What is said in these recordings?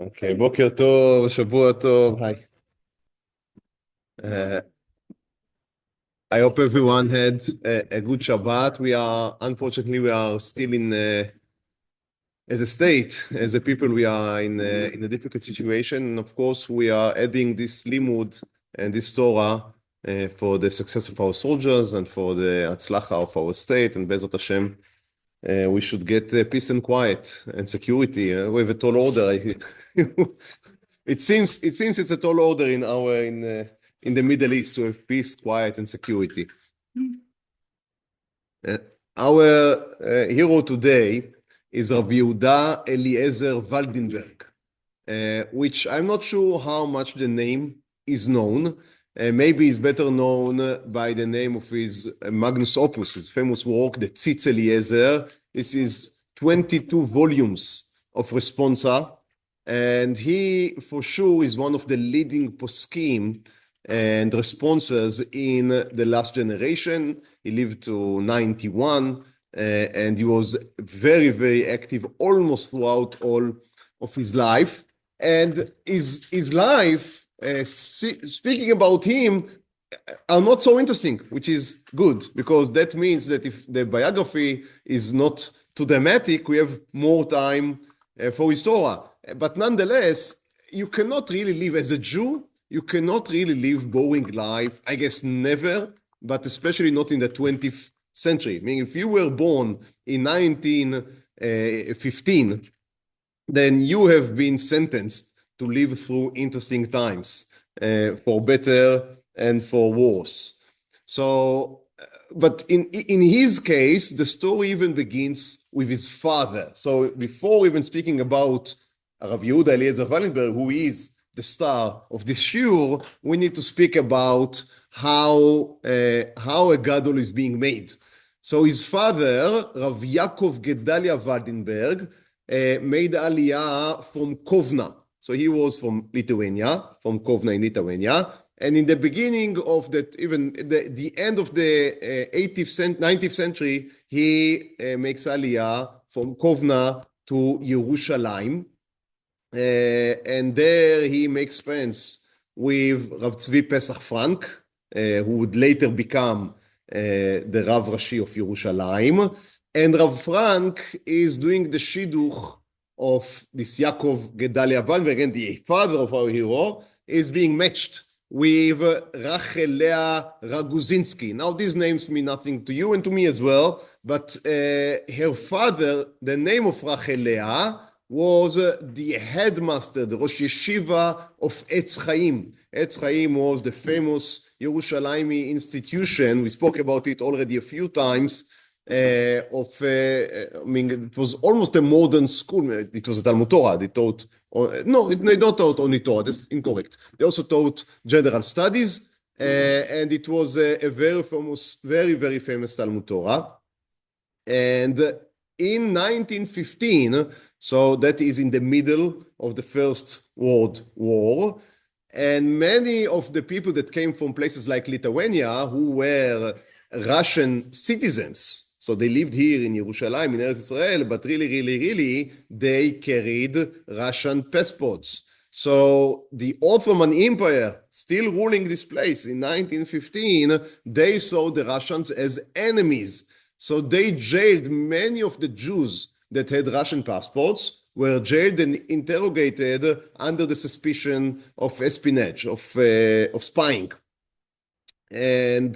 Okay, בוקר טוב, שבוע טוב. Hi. Uh, I hope everyone had a good Shabbat. Unfortunately, we are still as a state, as a people, we are in a difficult situation. And of course, we are adding this limud and this Torah for the success of our soldiers and for the הצלחה of our state. And Bezrat Hashem, we should get peace and quiet and security. We have a tall order. It seems it's a tall order in the Middle East to have peace, quiet, and security. Our hero today is Rav Yehuda Eliezer Waldenberg, which I'm not sure how much the name is known. Maybe he's better known by the name of his magnus opus, his famous work, the Tzitz Eliezer. This is 22 volumes of responsa, and he, for sure, is one of the leading poskim and responses in the last generation. He lived to 91, and he was very, very active almost throughout all of his life. And his life, speaking about him, are not so interesting, which is good, because that means that if the biography is not too dramatic, we have more time for his Torah. But nonetheless, you cannot really live as a Jew, you cannot really live boring life, I guess never, but especially not in the 20th century. I mean, if you were born in 1915, then you have been sentenced to live through interesting times, for better and for worse. So, but in his case, the story even begins with his father. So before even speaking about Rav Yehuda Eliezer Waldenberg, who is the star of this shiur, we need to speak about how a gadol is being made. So his father, Rav Yaakov Gedalia Waldenberg, made Aliyah from Kovna. So he was from Lithuania, from Kovna in Lithuania. And in the beginning of the end of the 19th century, he makes Aliyah from Kovna to Yerushalayim. And there he makes friends with Rav Tzvi Pesach Frank, who would later become the Rav Rashi of Yerushalayim. And Rav Frank is doing the shidduch of this Yaakov Gedalia Waldenberg, and the father of our hero is being matched with Rachel Leah Raguzinski. Now, these names mean nothing to you and to me as well, but her father, the name of Rachel Leah, was the headmaster, the Rosh Yeshiva of Etz Chaim. Etz Chaim was the famous Yerushalayim institution. We spoke about it already a few times. I mean, it was almost a modern school. It was a Talmud Torah. They taught, they don't taught only Torah. That's incorrect. They also taught general studies, and it was a very famous, very, very famous Talmud Torah. And in 1915, so that is in the middle of the First World War, and many of the people that came from places like Lithuania, who were Russian citizens, so they lived here in Yerushalayim, in Eretz Israel, but really, they carried Russian passports. So the Ottoman Empire, still ruling this place in 1915, they saw the Russians as enemies. So they jailed many of the Jews that had Russian passports, were jailed and interrogated under the suspicion of espionage, of spying. And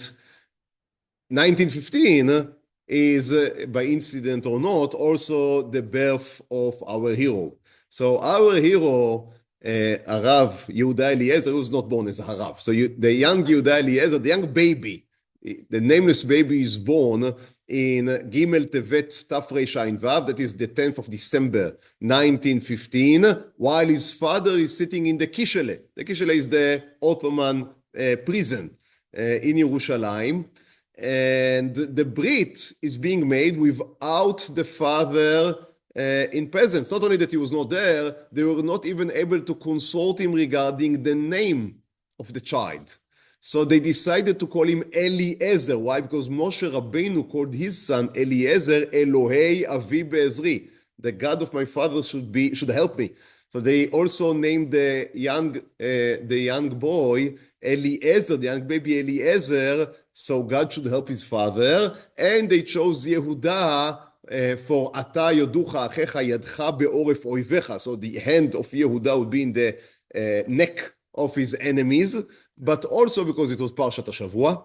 1915 is, by incident or not, also the birth of our hero. So our hero, Rav Yehuda Eliezer, was not born as a Harav. So the young Yehuda Eliezer, the young baby, the nameless baby, is born in Gimel Tevet Tafrei Shayin Vav, that is the 10th of December 1915, while his father is sitting in the Kishele. The Kishele is the Ottoman prison in Yerushalayim. And the Brit is being made without the father in presence. Not only that he was not there, they were not even able to consult him regarding the name of the child. So they decided to call him Eliezer. Why? Because Moshe Rabbeinu called his son Eliezer, Elohei Avi Be'ezri. The God of my father should help me. So they also named the young boy Eliezer, the young baby Eliezer, so God should help his father, and they chose Yehuda for Ata yoducha achecha yadcha be'oref oivecha. So the hand of Yehuda would be in the neck of his enemies, but also because it was Parshat HaShavua.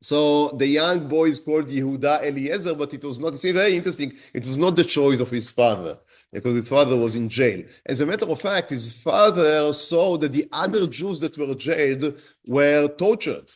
So the young boy is called Yehuda Eliezer, but it was not, it's very interesting, it was not the choice of his father, because his father was in jail. As a matter of fact, his father saw that the other Jews that were jailed were tortured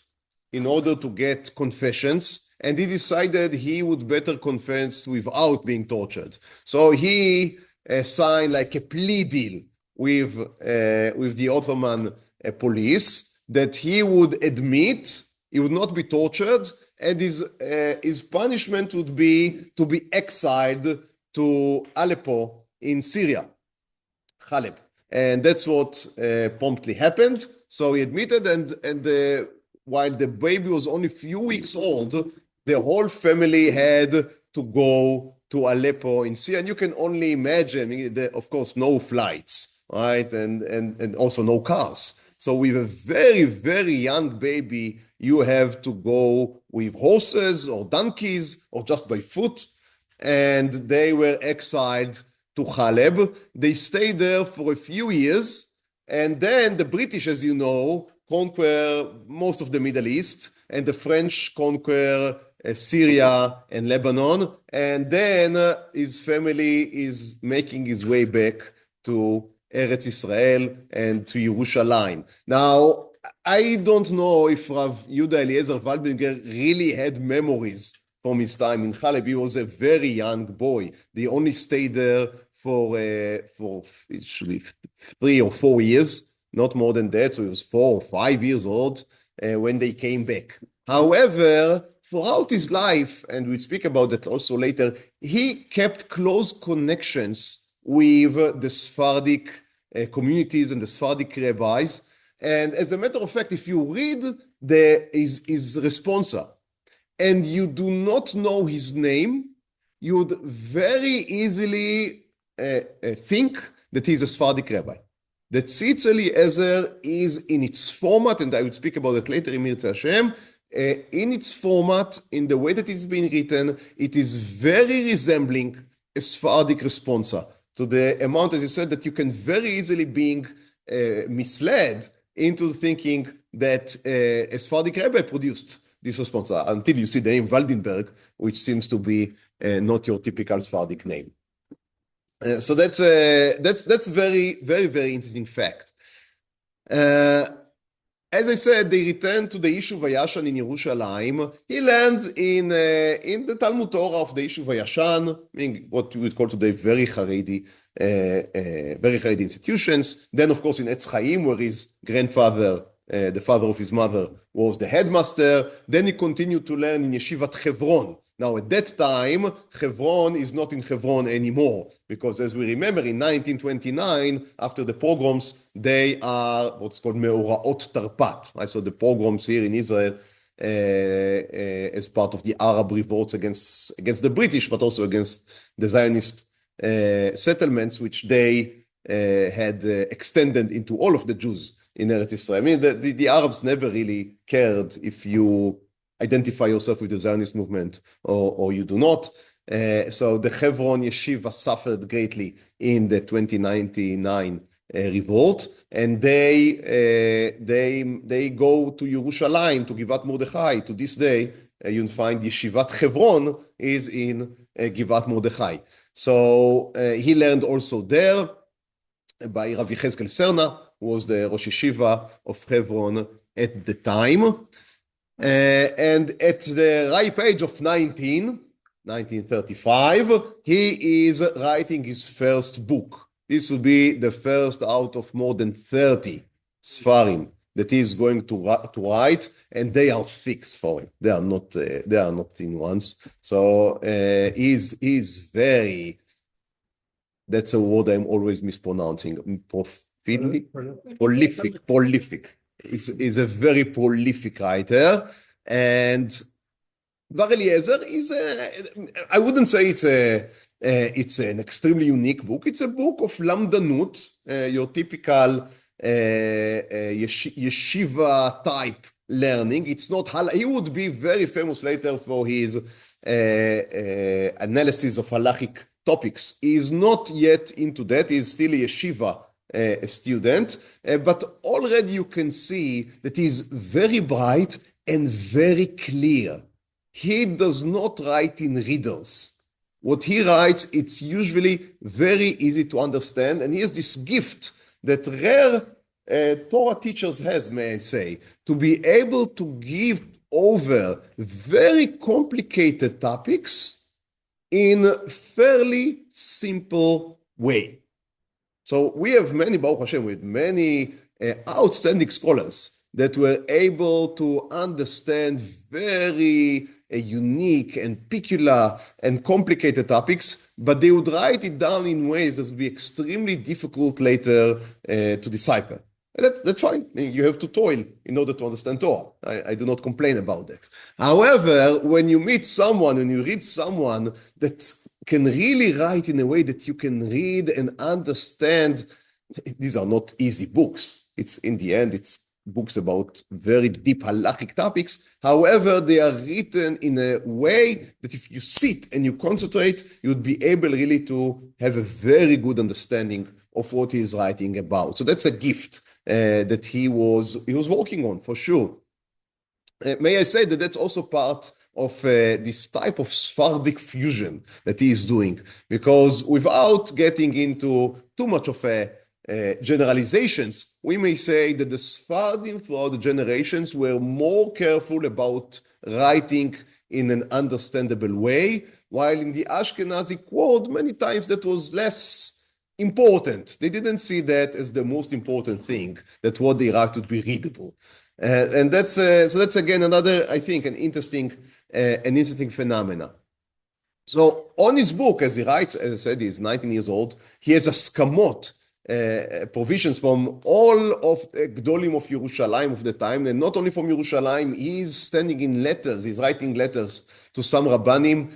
in order to get confessions, and he decided he would better confess without being tortured. So he signed like a plea deal with the Ottoman police that he would admit, he would not be tortured, and his punishment would be to be exiled to Aleppo in Syria, Khaleb. And that's what promptly happened. So he admitted, and while the baby was only a few weeks old, the whole family had to go to Aleppo in Syria. And you can only imagine, of course, no flights, right? And also no cars. So with a very, very young baby, you have to go with horses or donkeys or just by foot. And they were exiled to Khaleb. They stayed there for a few years. And then the British, as you know, conquer most of the Middle East, and the French conquer Syria and Lebanon. And then his family is making his way back to Eretz Israel and to Yerushalayim. Now, I don't know if Rav Yehuda Eliezer Waldenberg really had memories from his time in Khaleb. He was a very young boy. They only stayed there for it should be 3 or 4 years, not more than that. So he was 4 or 5 years old when they came back. However, throughout his life, and we'll speak about that also later, he kept close connections with the Sephardic communities and the Sephardic rabbis. And as a matter of fact, if you read his responsa and you do not know his name, you would very easily think that he's a Sephardic rabbi. The Tzitz Eliezer is in its format, and I will speak about it later in Mirza Hashem, in its format, in the way that it's been written, it is very resembling a Sephardic responsa. To the amount, as you said, that you can very easily be misled into thinking that a Sephardic rabbi produced this responsa until you see the name Waldenberg, which seems to be not your typical Sephardic name. So that's very, very, very interesting fact. As I said, they returned to the Yishuv Hayashan in Yerushalayim. He learned in the Talmud Torah of the Yishuv Hayashan, meaning what we would call today very Haredi institutions. Then, of course, in Etz Chaim, where his grandfather, the father of his mother, was the headmaster. Then he continued to learn in Yeshivat Hebron. Now, at that time, Hebron is not in Hebron anymore, because as we remember, in 1929, after the pogroms, they are what's called Meoraot Tarpat. Right? So the pogroms here in Israel, as part of the Arab revolts against the British, but also against the Zionist settlements, which they had extended into all of the Jews in Eretz Israel. I mean, the Arabs never really cared if you identify yourself with the Zionist movement or you do not. So the Hebron Yeshiva suffered greatly in the 2099 revolt, and they go to Yerushalayim, to Givat Mordechai. To this day, you'll find Yeshivat Hebron is in Givat Mordechai. So he learned also there by Rav Yechezkel Serna, who was the Rosh Yeshiva of Hebron at the time. And at the ripe age of 1935, he is writing his first book. This will be the first out of more than 30 Sfarim that he is going to write, and they are fixed for him. They are not thin ones. So he's very, that's a word I'm always mispronouncing, prolific. Is a very prolific writer, and Bar Eliezer is I wouldn't say it's a It's an extremely unique book. It's a book of lamdanut, your typical yeshiva type learning. It's not, he would be very famous later for his analysis of halachic topics. He is not yet into that. He is still a yeshiva student, but already you can see that he is very bright and very clear. He does not write in riddles. What he writes, it's usually very easy to understand, and he has this gift that rare Torah teachers has, may I say, to be able to give over very complicated topics in a fairly simple way. So we have many, Baruch Hashem, with many outstanding scholars that were able to understand very unique and peculiar and complicated topics, but they would write it down in ways that would be extremely difficult later to decipher. And that's fine. I mean, you have to toil in order to understand Torah. I do not complain about that. However, when you meet someone, when you read someone that can really write in a way that you can read and understand, these are not easy books. It's in the end, it's books about very deep halachic topics. However, they are written in a way that if you sit and you concentrate, you would be able really to have a very good understanding of what he is writing about. So that's a gift that he was working on for sure. May I say that that's also part of this type of Sephardic fusion that he is doing, because without getting into too much of a generalizations, we may say that the Sephardim throughout the generations were more careful about writing in an understandable way, while in the Ashkenazi quote, many times that was less important. They didn't see that as the most important thing, that what they write would be readable. And that's again another, I think, an interesting phenomena. So on his book, as he writes, as I said, he's 19 years old, he has askamot, provisions from all of the Gdolim of Yerushalayim of the time, and not only from Yerushalayim, he's standing in letters, he's writing letters to some Rabbanim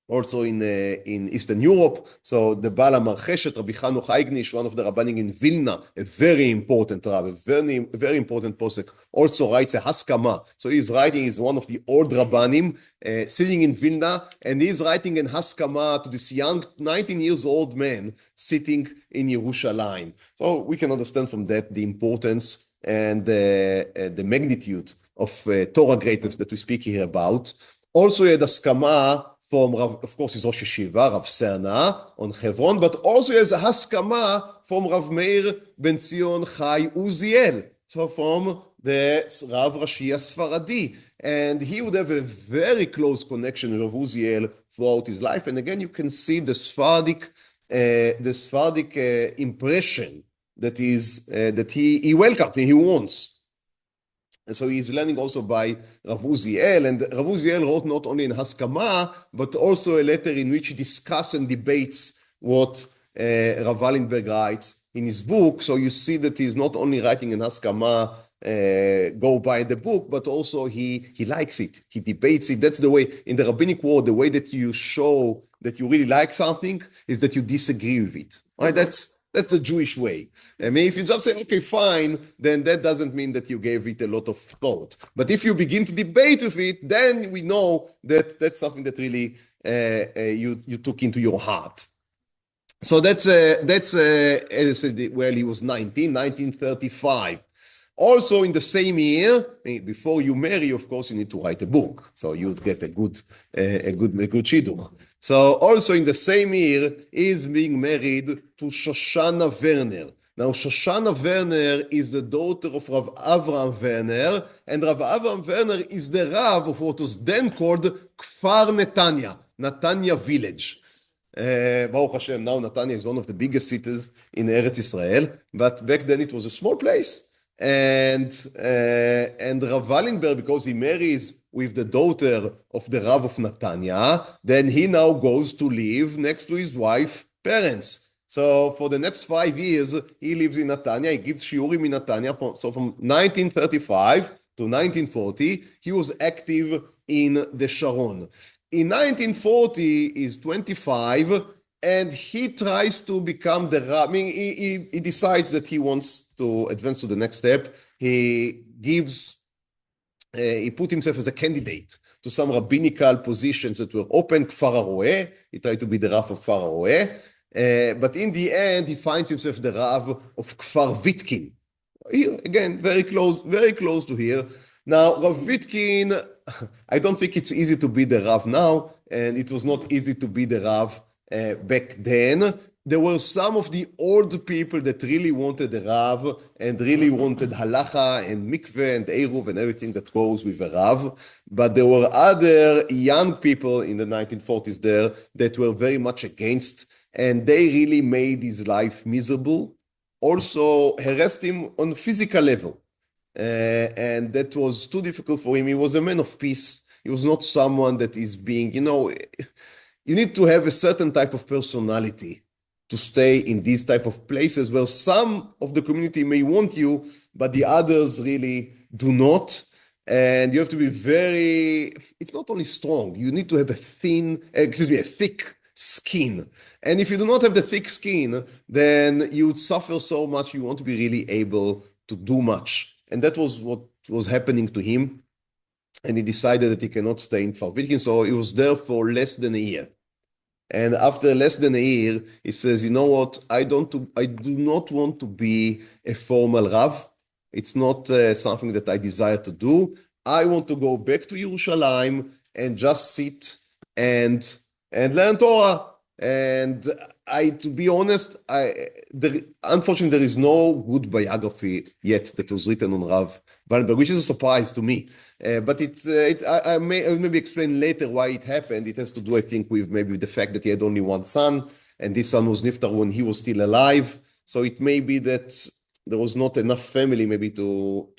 also in Eastern Europe. So the Baal HaMarcheshet, Rabbi Chanuch Eignish, one of the Rabbanim in Vilna, a very important Rabbi, very important posek, also writes a Haskama. So he's one of the old Rabbanim sitting in Vilna, and he's writing an Haskama to this young 19 years old man sitting in Yerushalayim. So we can understand from that the importance and the magnitude of Torah greatness that we speak here about. Also he had Haskama from, of course, his Rosh Yeshiva, Rav Serna, on Hebron, but also he has a Haskama from Rav Meir Ben Zion Chai Uziel, so from the Rav Rashi Sfaradi. And he would have a very close connection with Rav Uziel throughout his life. And again, you can see the Sephardic impression that he welcomed, he wants. And so he's learning also by Rav Uziel, and Rav Uziel wrote not only in Haskama, but also a letter in which he discusses and debates what Rav Waldenberg writes in his book. So you see that he's not only writing in Haskama, go by the book, but also he likes it, he debates it. That's the way, in the rabbinic world, the way that you show that you really like something is that you disagree with it. Right? That's the Jewish way. I mean, if you just say, okay, fine, then that doesn't mean that you gave it a lot of thought. But if you begin to debate with it, then we know that that's something that really you took into your heart. So that's as I said, well, he was 1935. Also in the same year, before you marry, of course, you need to write a book. So you'd get a good shidduch. So also in the same year, he is being married to Shoshana Werner. Now, Shoshana Werner is the daughter of Rav Avram Werner, and Rav Avram Werner is the Rav of what was then called Kfar Netanya village. Baruch Hashem, now Netanya is one of the biggest cities in Eretz Israel, but back then it was a small place. And Rav Waldenberg, because he marries with the daughter of the Rav of Netanya, then he now goes to live next to his wife's parents. So for the next 5 years, he lives in Netanya. He gives shiurim in Netanya. So from 1935 to 1940, he was active in the Sharon. in 1940, he's 25, and he tries to become the Rav. I mean, he decides that he wants to advance to the next step. He put himself as a candidate to some rabbinical positions that were open, Kfar HaRoeh. He tried to be the Rav of Kfar HaRoeh. But in the end, he finds himself the Rav of Kfar Vitkin. Here, again, very close to here. Now, Rav Vitkin, I don't think it's easy to be the Rav now, and it was not easy to be the Rav back then. There were some of the old people that really wanted the Rav and really wanted halacha and mikveh and eruv and everything that goes with a Rav. But there were other young people in the 1940s there that were very much against, and they really made his life miserable. Also harassed him on physical level. And that was too difficult for him. He was a man of peace. He was not someone that is being, you need to have a certain type of personality to stay in these type of places where some of the community may want you, but the others really do not. And you have to be it's not only strong, you need to have a thick skin. And if you do not have the thick skin, then you would suffer so much, you won't be really able to do much. And that was what was happening to him. And he decided that he cannot stay in Kfar Vitkin, so he was there for less than a year. And after less than a year, he says, you know what, I do not want to be a formal Rav. It's not something that I desire to do. I want to go back to Yerushalayim and just sit and learn Torah. And to be honest, unfortunately, there is no good biography yet that was written on Rav Waldenberg, which is a surprise to me. But I will maybe explain later why it happened. It has to do, I think, with maybe the fact that he had only one son, and this son was niftar when he was still alive. So it may be that there was not enough family maybe to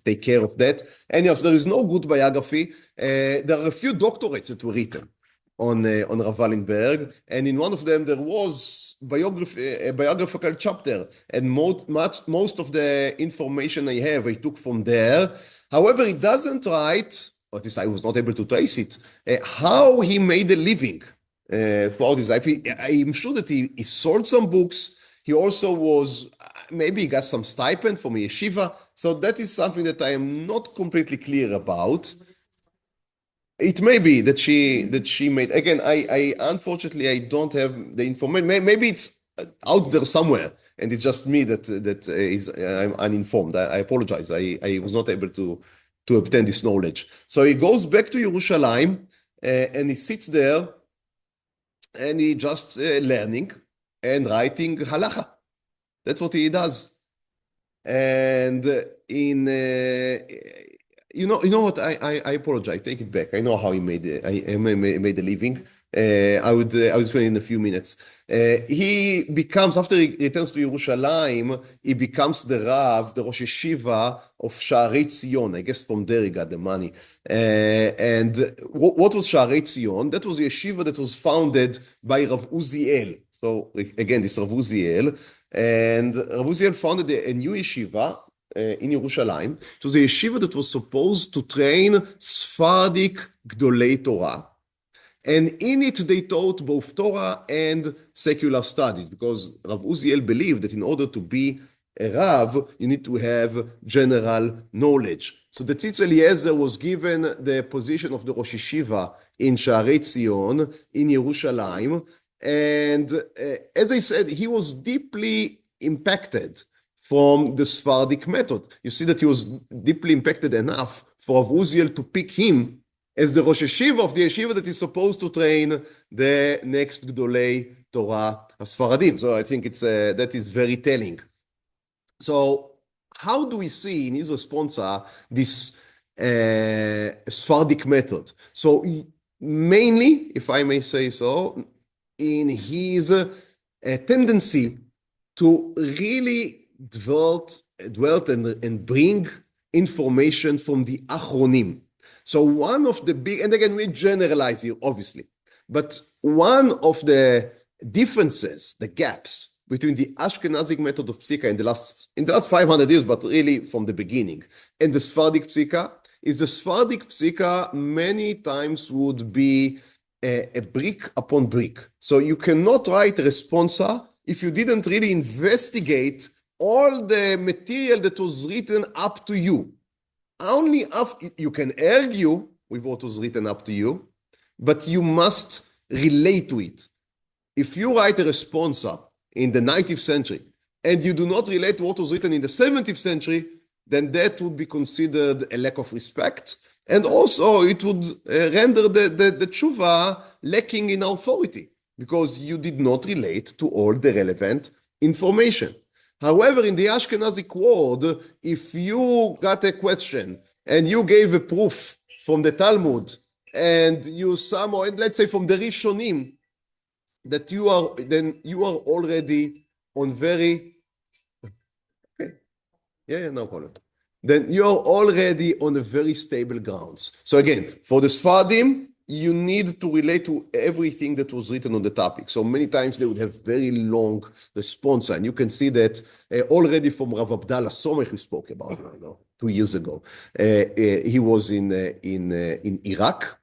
take care of that. Anyhow, so there is no good biography. There are a few doctorates that were written on Rav Waldenberg, and in one of them there was a biographical chapter, and most of the information I have I took from there. However, it doesn't write, or at least I was not able to trace it, how he made a living throughout his life. I'm sure that he sold some books. He also maybe he got some stipend from a yeshiva. So that is something that I am not completely clear about. It may be that she made, again, I unfortunately I don't have the information. Maybe it's out there somewhere, and it's just me I'm uninformed. I apologize. I was not able to obtain this knowledge. So he goes back to Yerushalayim, and he sits there, and he just learning and writing halacha. That's what he does. And you know what? I apologize. Take it back. I know how he made a living. I would explain in a few minutes. He becomes, after he returns to Yerushalayim, he becomes the Rav, the Rosh Yeshiva of Sha'arei Tzion. I guess from there he got the money. And what was Sha'arei Tzion? That was a yeshiva that was founded by Rav Uziel. So again, this Rav Uziel. And Rav Uziel founded a new yeshiva in Yerushalayim. It was a yeshiva that was supposed to train Sephardic Gdolei Torah. And in it, they taught both Torah and secular studies, because Rav Uziel believed that in order to be a Rav, you need to have general knowledge. So the Tzitz Eliezer was given the position of the Rosh Yeshiva in Sha'arei Tzion in Yerushalayim. And as I said, he was deeply impacted from the Sephardic method. You see that he was deeply impacted enough for Rav Uziel to pick him as the Rosh Yeshiva of the yeshiva that is supposed to train the next Gdolei Torah Sfaradim. So I think that is very telling. So how do we see in his response this Sephardic method? So mainly, if I may say so, in his tendency to really dwelt and bring information from the Achronim. So one of the big, and again, we generalize here, obviously, but one of the differences, the gaps between the Ashkenazic method of Psika in the last 500 years, but really from the beginning, and the Sephardic Psika, is the Sephardic psika many times would be a brick upon brick. So you cannot write a responsa if you didn't really investigate all the material that was written up to you. Only after you can argue with what was written up to you, but you must relate to it. If you write a responsa in the 19th century and you do not relate to what was written in the 17th century, then that would be considered a lack of respect. And also it would render the tshuva lacking in authority because you did not relate to all the relevant information. However, in the Ashkenazi world, if you got a question and you gave a proof from the Talmud and you somehow, let's say from the Rishonim, that you are already on very, no problem. Then you are already on a very stable grounds. So again, for the Sfardim, you need to relate to everything that was written on the topic. So many times they would have very long response, and you can see that already from Rav Abdallah Somech, who spoke about 2 years ago. He was in Iraq,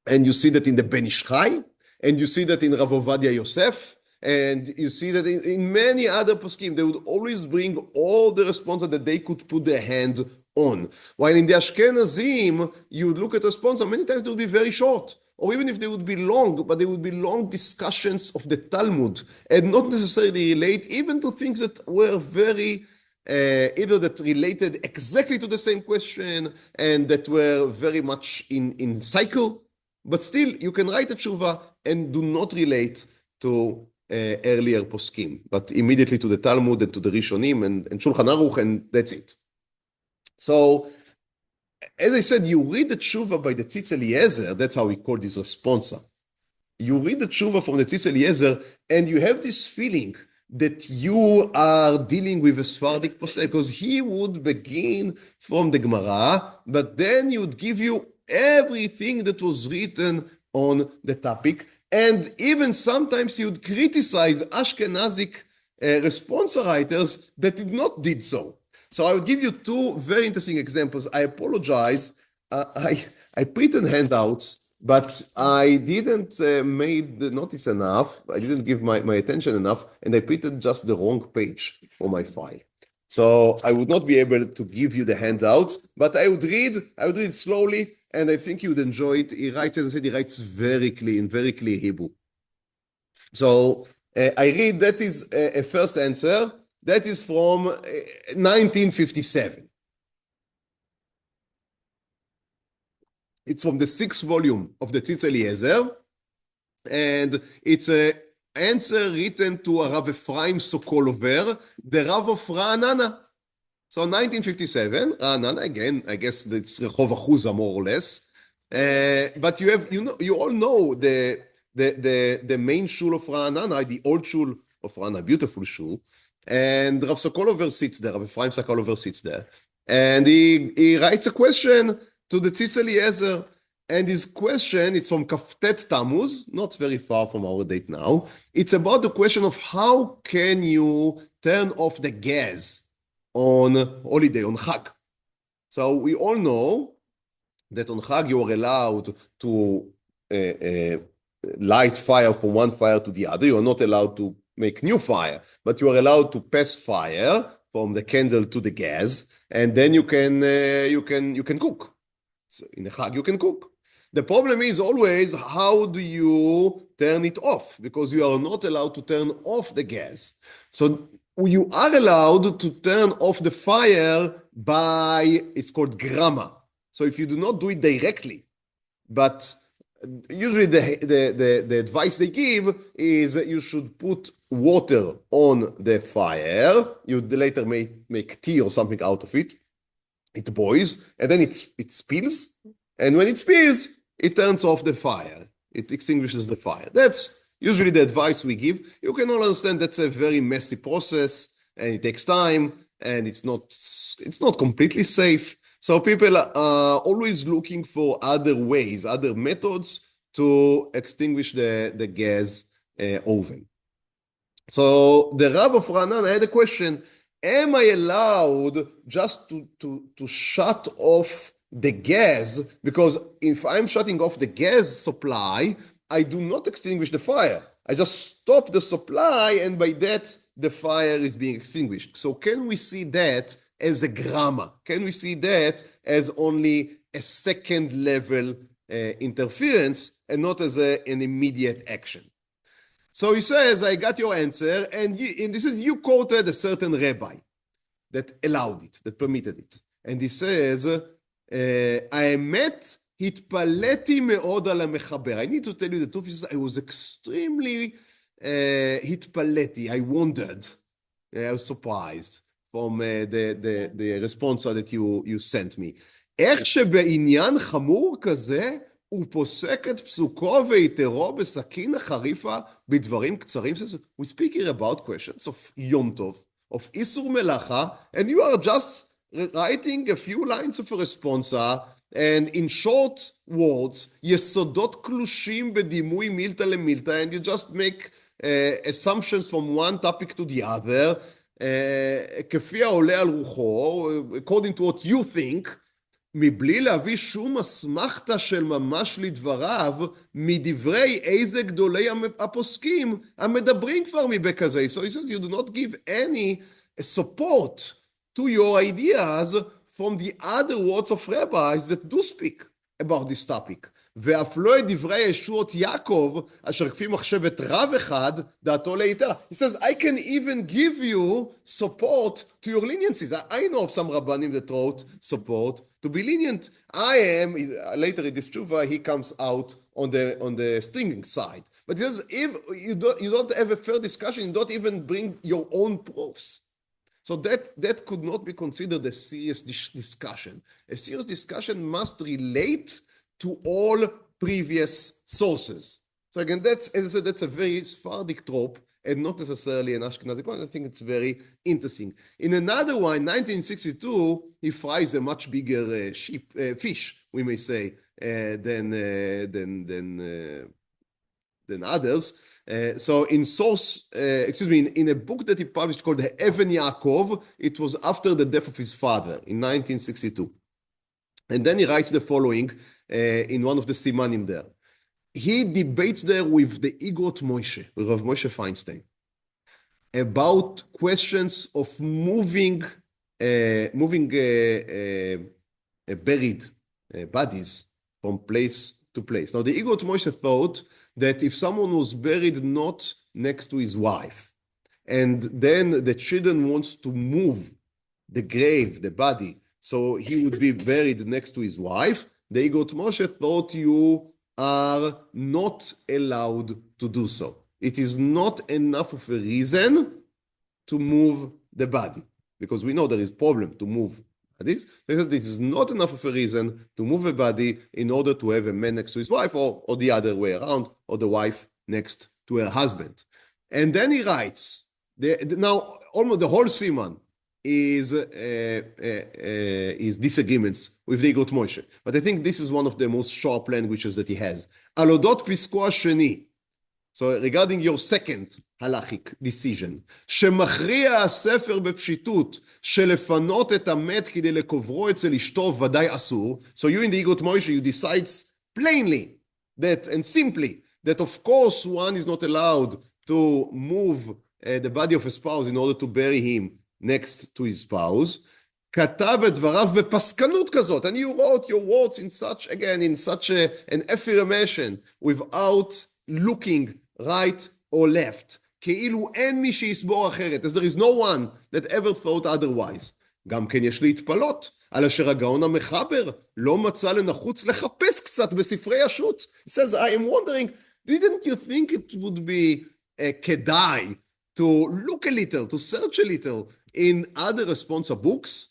and you see that in the Ben Ish Chai, and you see that in Rav Ovadia Yosef, and you see that in many other poskim, they would always bring all the responses that they could put their hand on. While in the Ashkenazim, you would look at a sponsor, many times they would be very short, or even if they would be long, but they would be long discussions of the Talmud, and not necessarily relate even to things that were very, either that related exactly to the same question, and that were very much in cycle, but still you can write a tshuva and do not relate to earlier poskim, but immediately to the Talmud and to the Rishonim and Shulchan Aruch, and that's it. So, as I said, you read the tshuva by the Tzitz Eliezer, that's how we call this responsa. You read the tshuva from the Tzitz Eliezer, and you have this feeling that you are dealing with a Sephardic posek, because he would begin from the Gemara, but then he would give you everything that was written on the topic, and even sometimes he would criticize Ashkenazic responsa writers that did not did so. So I would give you 2 very interesting examples. I apologize. I printed handouts, but I didn't made the notice enough. I didn't give my attention enough, and I printed just the wrong page for my file. So I would not be able to give you the handouts, but I would read slowly, and I think you would enjoy it. He writes, as I said, he writes very clean Hebrew. So I read, that is a first answer. That is from 1957. It's from the 6th volume of the Tzitz Eliezer, and it's an answer written to Rav Efraim Sokolover, the Rav of Ra'anana. So 1957, Ra'anana, again, I guess it's Rehov Achuza, more or less. But you all know the main shul of Ra'anana, the old shul of Ra'anana, beautiful shul. And Rav Sokolover sits there, Rav Efraim Sokolover sits there. And he writes a question to the Tzitz Eliezer. And his question, it's from Kaftet Tmuz, not very far from our date now. It's about the question of how can you turn off the gas on holiday, on Chag. So we all know that on Chag you are allowed to light fire from one fire to the other. You are not allowed to make new fire, but you are allowed to pass fire from the candle to the gas, and then you can cook. So in the Chag you can cook. The problem is always, how do you turn it off? Because you are not allowed to turn off the gas. So you are allowed to turn off the fire by, it's called grama. So if you do not do it directly, but usually the advice they give is that you should put water on the fire. You later may make tea or something out of it. It boils, and then it spills. And when it spills, it turns off the fire. It extinguishes the fire. That's usually the advice we give. You can all understand that's a very messy process, and it takes time, and it's not completely safe. So people are always looking for other ways, other methods to extinguish the gas oven. So the Rav of Ra'anana had a question: am I allowed just to shut off the gas, because if I'm shutting off the gas supply, I do not extinguish the fire. I just stop the supply, and by that, the fire is being extinguished. So can we see that as a grammar? Can we see that as only a second level interference and not as an immediate action? So he says, I got your answer, and this is, you quoted a certain rabbi that allowed it, that permitted it. And he says, האמת, התפלאתי מאוד על המחבר. I need to tell you the truth, he says, I was extremely התפלאתי, I wondered, I was surprised from the response that you sent me. איך שבעניין חמור כזה, הוא פוסק את פסוקו ויתרו בסכין החריפה בדברים קצרים. We speak here about questions of יום טוב, of איסור מלאכה, and you are just writing a few lines of a responsa, and in short words, יסודות קלושים בדימוי מילתא למילתא, and you just make assumptions from one topic to the other, כפי העולה על רוחו, according to what you think, מבלי להביא שום אסמכתה של ממש לדבריו, מדברי איזה גדולי הפוסקים המדברים כבר מבכזה. So he says you do not give any support to your ideas from the other words of rabbis that do speak about this topic. ואף לא את דברי ישועות יעקב, אשר כפי מחשבת רב אחד, דעתו ליתר. He says, I can even give you support to your leniencies. I know of some rabbanim that wrote support to be lenient. I am, later in this tshuva, he comes out on the stinging side. But he says, if you don't have a fair discussion, you don't even bring your own proofs. So that could not be considered a serious discussion. A serious discussion must relate to all previous sources. So again, that's, as I said, that's a very Sephardic trope and not necessarily an Ashkenazi one. I think it's very interesting. In another one, 1962, he fries a much bigger fish, we may say, than others. So in source, in a book that he published called Even Yaakov, it was after the death of his father in 1962. And then he writes the following in one of the simanim there. He debates there with the Igot Moshe, with Rav Moshe Feinstein, about questions of moving buried bodies from place to place. Now, the Igot Moshe thought that if someone was buried not next to his wife, and then the children wants to move the grave, the body, so he would be buried next to his wife, the Igot Moshe thought you are not allowed to do so. It is not enough of a reason to move the body, because we know there is problem to move bodies, because this is not enough of a reason to move a body in order to have a man next to his wife, or the other way around, or the wife next to her husband. And then he writes, now almost the whole siman is disagreements with the Igot Moshe. But I think this is one of the most sharp languages that he has. על אודות פסקו השני, so regarding your second halachic decision, שמכריע הספר בפשיטות, שלפנות את המת כדי לקוברו אצל אשתו ודאי אסור, so you in the Igot Moshe, you decide plainly that, and simply, that of course one is not allowed to move the body of a spouse in order to bury him next to his spouse, כתב את דבריו בפסקנות כזאת, and you wrote your words in such, again, in such an affirmation, without looking right or left, כאילו אין מי שיסבור אחרת, as there is no one that ever thought otherwise. גם כן יש להתפלות, על אשר הגאון המחבר לא מצא לנחוץ לחפש קצת בספרי השו"ת. He says, I am wondering, didn't you think it would be כדאי to look a little, to search a little, in other responsa books?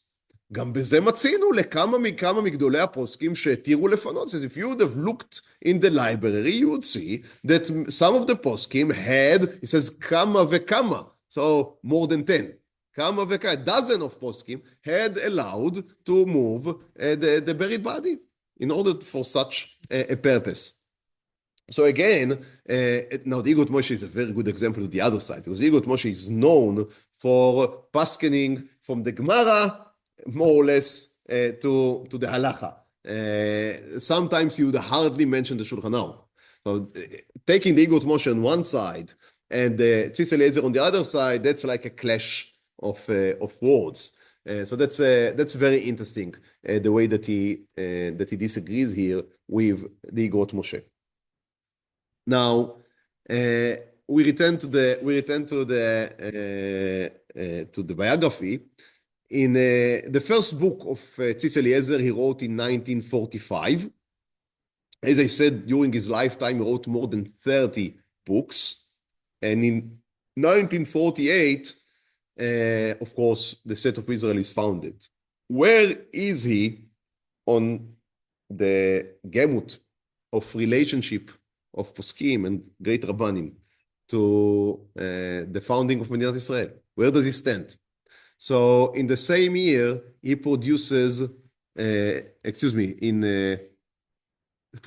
גם בזה מצינו לכמה מכמה מגדולי הפוסקים שהתירו לפנות. So if you would have looked in the library, you would see that some of the poskim had, he says, כמה וכמה, so more than 10. כמה וכמה, a dozen of poskim had allowed to move the buried body in order for such a purpose. So again, now the Igot Moshe is a very good example to the other side, because the Igot Moshe is known for paskening from the Gemara more or less to the halacha. sometimes you would hardly mention the Shulchan Aruch. So taking the Igot Moshe on one side and Tzitz Eliezer on the other side, that's like a clash of words. So that's very interesting, the way that he disagrees here with the Igot Moshe. Now we return to the biography. In the first book of Tzitz Eliezer, he wrote in 1945. As I said, during his lifetime, he wrote more than 30 books. And in 1948, of course, the State of Israel is founded. Where is he on the gamut of relationship of Poskim and great Rabbanim to the founding of Medinas Israel? Where does he stand? So in the same year, he produces, 3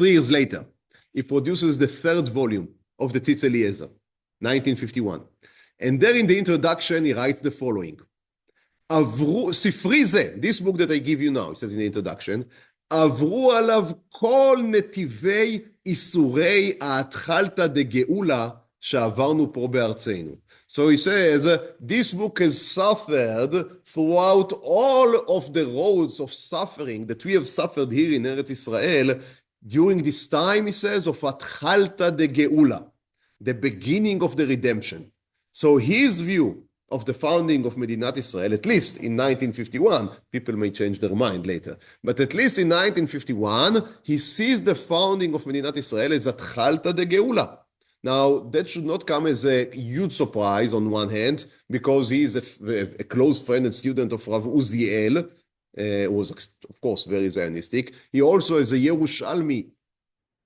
years later, he produces the 3rd volume of the Tzitz Eliezer, 1951. And there in the introduction, he writes the following. ספרי זה, this book that I give you now, it says in the introduction, עברו עליו כל נתיבי איסורי ההתחלתא דגאולה שעברנו פה בארצנו. So he says, this book has suffered throughout all of the roads of suffering that we have suffered here in Eretz Israel during this time, he says, of התחלתא דגאולה, the beginning of the redemption. So his view of the founding of Medinas Israel, at least in 1951, people may change their mind later, but at least in 1951, he sees the founding of Medinas Israel as התחלתא דגאולה. Now, that should not come as a huge surprise on one hand, because he is a close friend and student of Rav Uziel, who was, of course, very Zionistic. He also, as a Yerushalmi,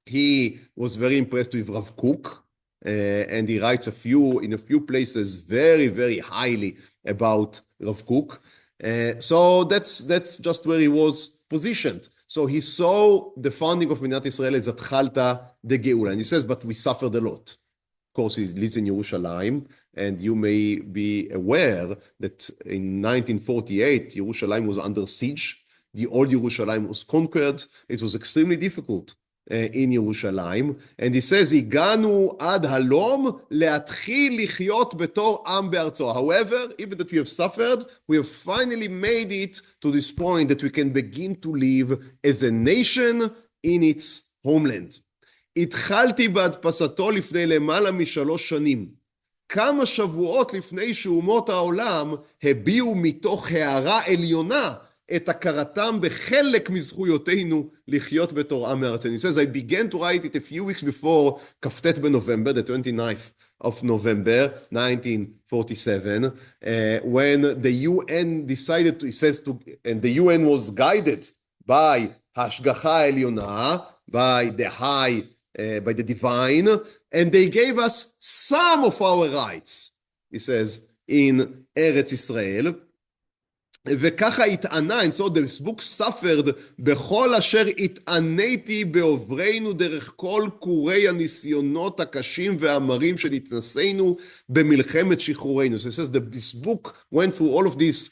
he was very impressed with Rav Kook, and he writes in a few places very, very highly about Rav Kook. So that's just where he was positioned. So he saw the founding of Medinas Israel as התחלתא דגאולה. And he says, but we suffered a lot. Of course, he lives in Yerushalayim, and you may be aware that in 1948, Yerushalayim was under siege. The old Yerushalayim was conquered. It was extremely difficult in Yerushalayim. And he says, הגענו עד הלום להתחיל לחיות בתור עם בארצו. However, even that we have suffered, we have finally made it to this point that we can begin to live as a nation in its homeland. התחלתי בהדפסתו לפני למעלה מ3 שנים. כמה שבועות לפני שאומות העולם הביעו מתוך הערה עליונה את הכרתם בחלק מזכויותינו לחיות בתור עם מארצנו. He says, I began to write it a few weeks before כ"ט בנובמבר, the 29th of November, 1947, when the UN decided to, he says, and the UN was guided by ההשגחה העליונה, by the divine, and they gave us some of our rights, he says, in Eretz Israel. וככה התענה, and so this book suffered בכל אשר התעניתי בעוברנו דרך כל קורי הניסיונות הקשים והמרים שנתנסינו במלחמת שחרורנו. So it says that this book went through all of this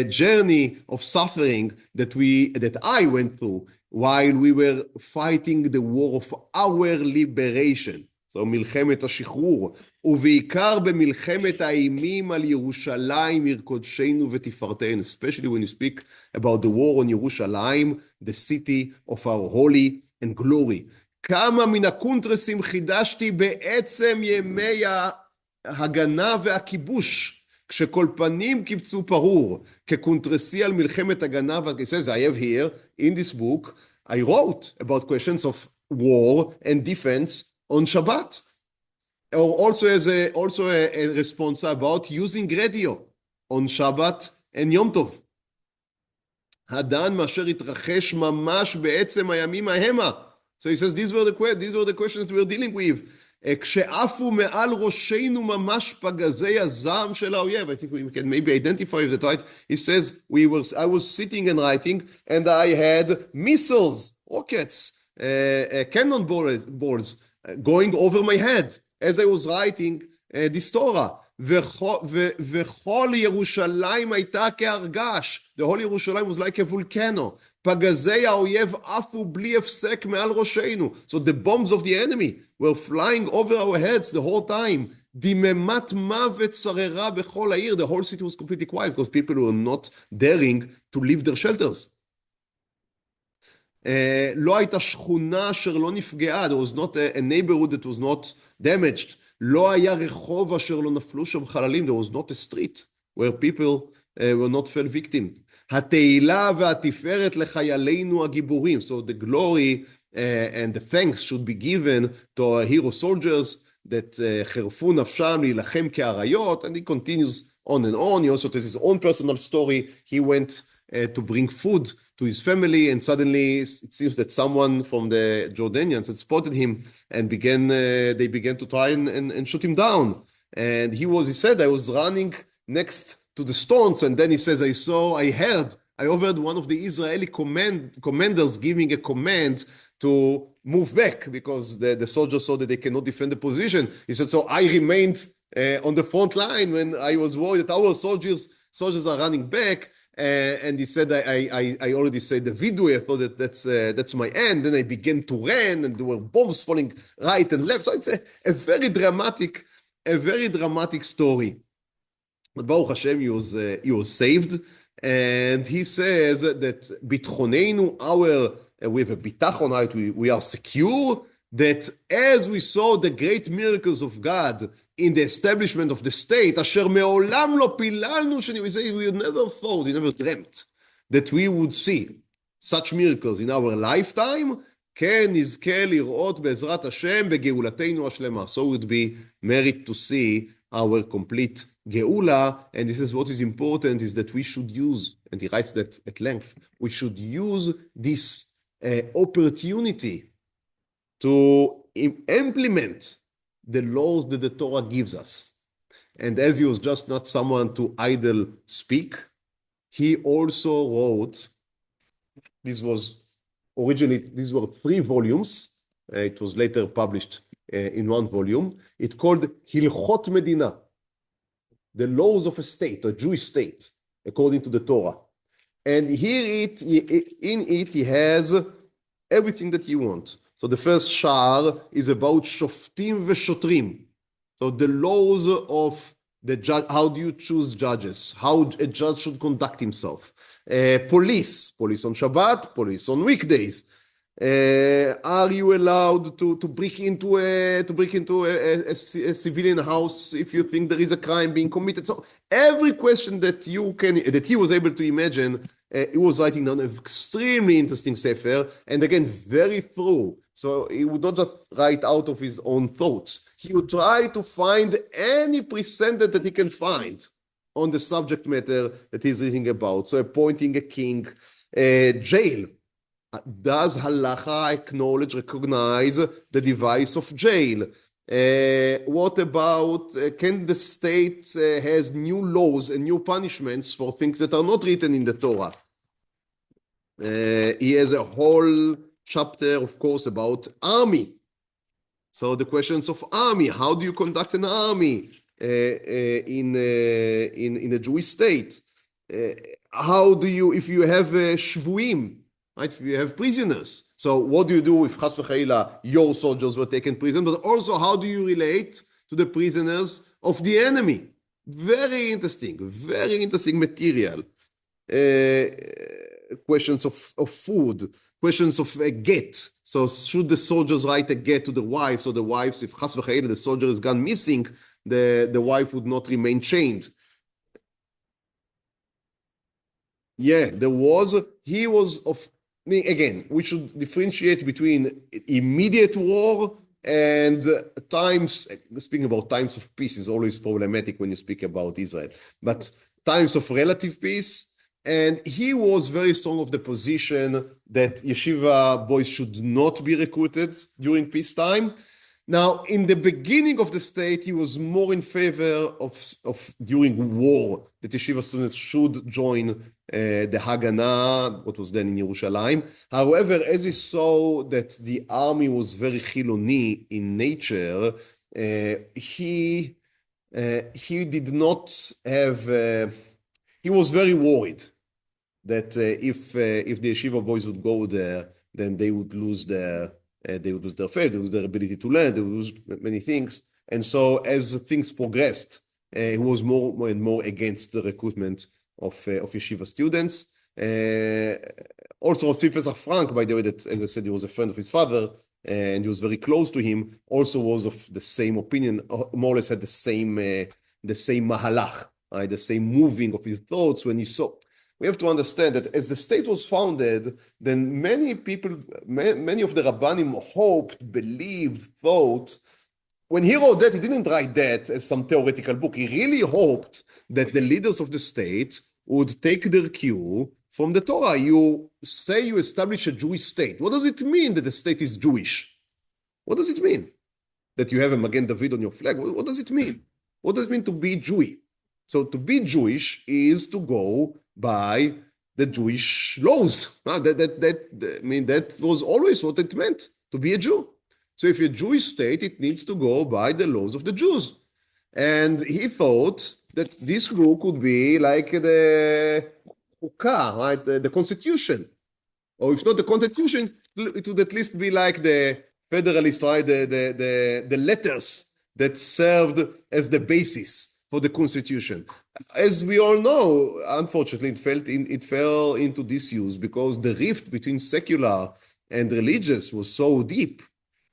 journey of suffering that I went through while we were fighting the war of our liberation. So מלחמת השחרור, ובעיקר במלחמת האימים על ירושלים, עיר קודשנו ותפארתנו, especially when you speak about the war on ירושלים, the city of our holy and glory. כמה מן הקונטרסים חידשתי בעצם ימי ההגנה והכיבוש, כשכל פנים קיבצו פרור, כקונטרסי על מלחמת הגנה, he says, I have here, in this book, I wrote about questions of war and defense on Shabbat, or also a response about using radio on Shabbat and Yom Tov. הדן מאשר התרחש ממש בעצם הימים המה. So he says, these were the questions we were dealing with. כשעפו מעל ראשנו ממש פגזי הזעם של האויב. I think we can maybe identify that, right? He says, I was sitting and writing, and I had missiles, rockets, cannon balls, going over my head as I was writing this Torah. וכל ירושלים הייתה כארגש. The whole Yerushalayim was like a volcano. פגזי האויב עפו בלי הפסק מעל ראשינו. So the bombs of the enemy were flying over our heads the whole time. דממת מוות שררה בכל העיר. The whole city was completely quiet because people were not daring to leave their shelters. לא הייתה שכונה אשר לא נפגעה. There was not a neighborhood that was not damaged. לא היה רחוב אשר לא נפלו שם חללים. There was not a street where people were not fell victim. התהילה והתפארת לחיילינו הגיבורים. So the glory and the thanks should be given to our hero soldiers that חירפו נפשם להילחם כאריות. And he continues on and on. He also tells his own personal story. He went to bring food to his family, and suddenly it seems that someone from the Jordanians had spotted him and they began to try and shoot him down. And he said, I was running next to the stones, and then he says, I overheard one of the Israeli commanders giving a command to move back because the soldiers saw that they cannot defend the position. He said, so I remained on the front line when I was worried that our soldiers are running back. And he said, I already said the vidui. I thought that's my end. Then I began to run, and there were bombs falling right and left. So it's a very dramatic story. But Baruch Hashem, he was saved, and he says that bitchonenu, we have a bitachon, right? We are secure. That as we saw the great miracles of God in the establishment of the state, asher me'olam lo pilalnu, we say we never thought, we never dreamt that we would see such miracles in our lifetime. כן נזכה לראות בעזרת השם בגאולתנו השלמה. So it would be merit to see our complete geula. And this is what is important, is that we should use, and he writes that at length, we should use this opportunity to implement the laws that the Torah gives us. And as he was just not someone to idle speak, he also wrote, these were 3 volumes. It was later published in 1 volume. It's called Hilchot Medina, the laws of a state, a Jewish state, according to the Torah. And in it he has everything that you want. So the first shar is about shoftim veshotrim. So the laws of the judge, how do you choose judges? How a judge should conduct himself. Police on Shabbat, police on weekdays. Are you allowed to break into a civilian house if you think there is a crime being committed? So every question that he was able to imagine, he was writing down an extremely interesting sefer, and again very thorough. So he would not just write out of his own thoughts. He would try to find any precedent that he can find on the subject matter that he's reading about. So appointing a king, jail. Does halacha recognize the device of jail? What about, can the state has new laws and new punishments for things that are not written in the Torah? He has a whole chapter, of course, about army. So the questions of army, how do you conduct an army in a Jewish state? How do you, if you have shvuim, right? If you have prisoners, so what do you do if chas v'chaila your soldiers were taken prisoner? But also, how do you relate to the prisoners of the enemy? Very interesting material. Questions of food, questions of a get. So should the soldiers write a get to the wife? So the wives, if chas v'chaila the soldier is gone missing, the wife would not remain chained. Yeah, again, we should differentiate between immediate war and times, speaking about times of peace is always problematic when you speak about Israel, but times of relative peace. And he was very strong of the position that yeshiva boys should not be recruited during peacetime. Now, in the beginning of the state, he was more in favor of during war, that yeshiva students should join the Haganah, what was then in Yerushalayim. However, as he saw that the army was very chiloni in nature, he did not have, he was very worried that if the yeshiva boys would go there, then they would lose their faith, they would lose their ability to learn, they would lose many things. And so as things progressed, he was more and more against the recruitment of yeshiva students. Also, Tzvi Pesach Frank, by the way, that, as I said, he was a friend of his father, and he was very close to him, also was of the same opinion, more or less had the same mahalach, right? The same moving of his thoughts when he saw. We have to understand that as the state was founded, then many people, many of the Rabbanim hoped, believed, thought. When he wrote that, he didn't write that as some theoretical book. He really hoped that the leaders of the state would take their cue from the Torah. You say you establish a Jewish state. What does it mean that the state is Jewish? What does it mean? That you have a Magen David on your flag? What does it mean? What does it mean to be Jewy? So to be Jewish is to go by the Jewish laws. That was always what it meant, to be a Jew. So if you're a Jewish state, it needs to go by the laws of the Jews. And he thought that this book would be like the hukah, right? The constitution. Or if not the constitution, it would at least be like the Federalist, right? The letters that served as the basis for the constitution. As we all know, unfortunately, it fell into disuse because the rift between secular and religious was so deep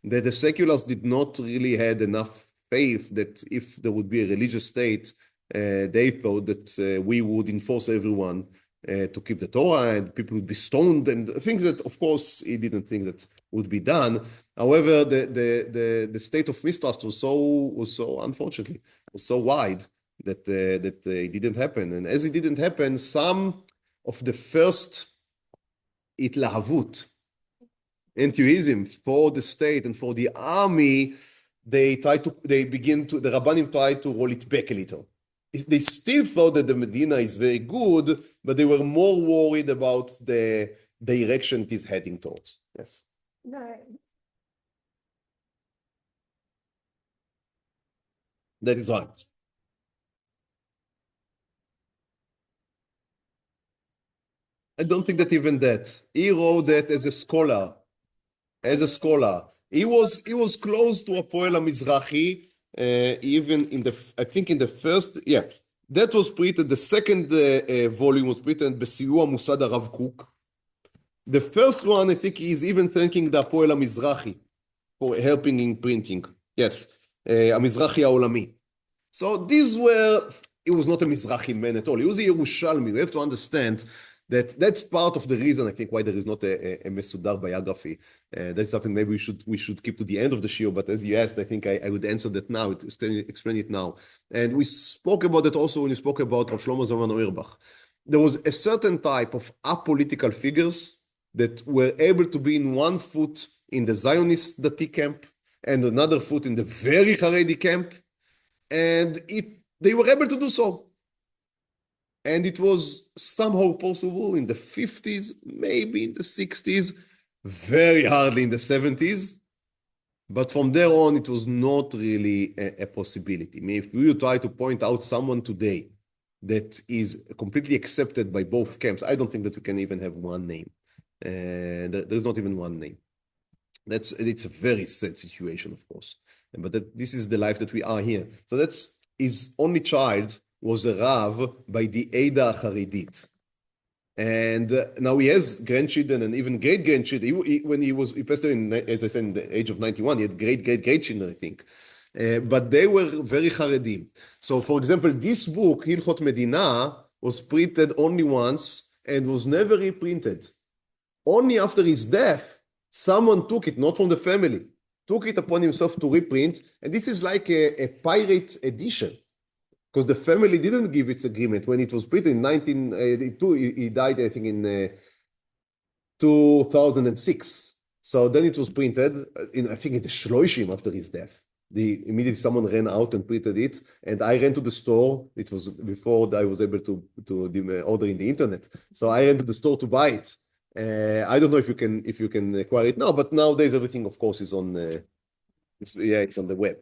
that the seculars did not really had enough faith that if there would be a religious state, they thought that we would enforce everyone to keep the Torah and people would be stoned and things that, of course, he didn't think that would be done. However, the state of mistrust was so unfortunately, was so wide that it didn't happen. And as it didn't happen, some of the first itlahavut, enthusiasm for the state and for the army, the Rabbanim tried to roll it back a little. They still thought that the Medina is very good, but they were more worried about the direction it is heading towards. Yes. No. That is right. I don't think that even that. He wrote that as a scholar. He was close to Hapoel HaMizrahi, even I think in the first, that was printed, the second volume was printed בסיוע מוסד הרב קוק. The first one, I think he is even thanking the Hapoel HaMizrahi for helping in printing. Yes, המזרחי העולמי. So he was not a Mizrahi man at all. He was a Yerushalmi. We have to understand that's part of the reason, I think, why there is not a Mesudar biography. That's something maybe we should keep to the end of the shiur, but as you asked, I think I would answer that now, explain it now. And we spoke about it also when we spoke about Rav Shlomo Zalman Auerbach. There was a certain type of apolitical figures that were able to be in one foot in the Zionist Dati camp and another foot in the very Haredi camp, and they were able to do so. And it was somehow possible in the 50s, maybe in the 60s, very hardly in the 70s. But from there on, it was not really a possibility. I mean, if we try to point out someone today that is completely accepted by both camps, I don't think that we can even have one name. There's not even one name. It's a very sad situation, of course. But this is the life that we are here. So that's his only child was a Rav by the Eda Haredit. And now he has grandchildren and even great-grandchildren. When he passed away, as I said, in the age of 91, he had great-great-grandchildren, I think. But they were very Haredim. So, for example, this book, Hilchot Medina, was printed only once and was never reprinted. Only after his death, someone took it, not from the family, took it upon himself to reprint. And this is like a pirate edition. Because the family didn't give its agreement when it was printed in 1982. He died, I think, in 2006. So then it was printed, I think, in the Shloishim after his death. Immediately someone ran out and printed it, and I ran to the store. It was before I was able to order in the internet. So I ran to the store to buy it. I don't know if you can acquire it now, but nowadays everything, of course, is on. It's on the web.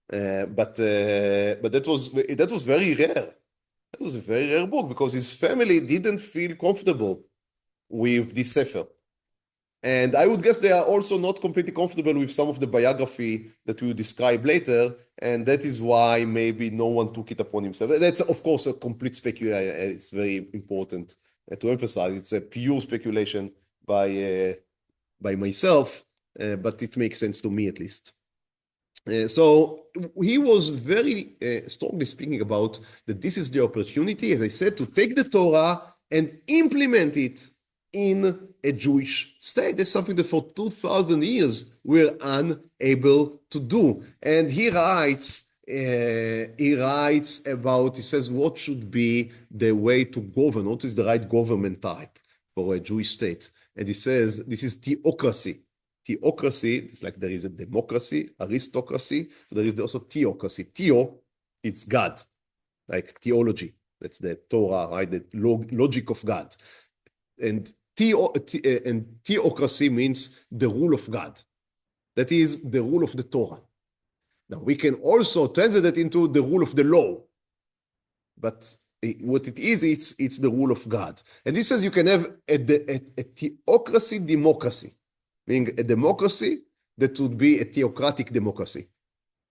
But that was very rare. It was a very rare book because his family didn't feel comfortable with this sefer. And I would guess they are also not completely comfortable with some of the biography that we will describe later, and that is why maybe no one took it upon himself. That's, of course, a complete speculation. It's very important to emphasize. It's a pure speculation by myself, but it makes sense to me at least. So he was very strongly speaking about that this is the opportunity, as I said, to take the Torah and implement it in a Jewish state. That's something that for 2,000 years we're unable to do. And he writes about, he says, what should be the way to govern? What is the right government type for a Jewish state? And he says, this is theocracy. Theocracy, it's like there is a democracy, aristocracy, so there is also theocracy. Theo, it's God, like theology. That's the Torah, right? The logic of God. And theocracy means the rule of God. That is the rule of the Torah. Now, we can also translate it into the rule of the law. But what it is, it's the rule of God. And this says you can have a theocracy democracy, meaning a democracy that would be a theocratic democracy.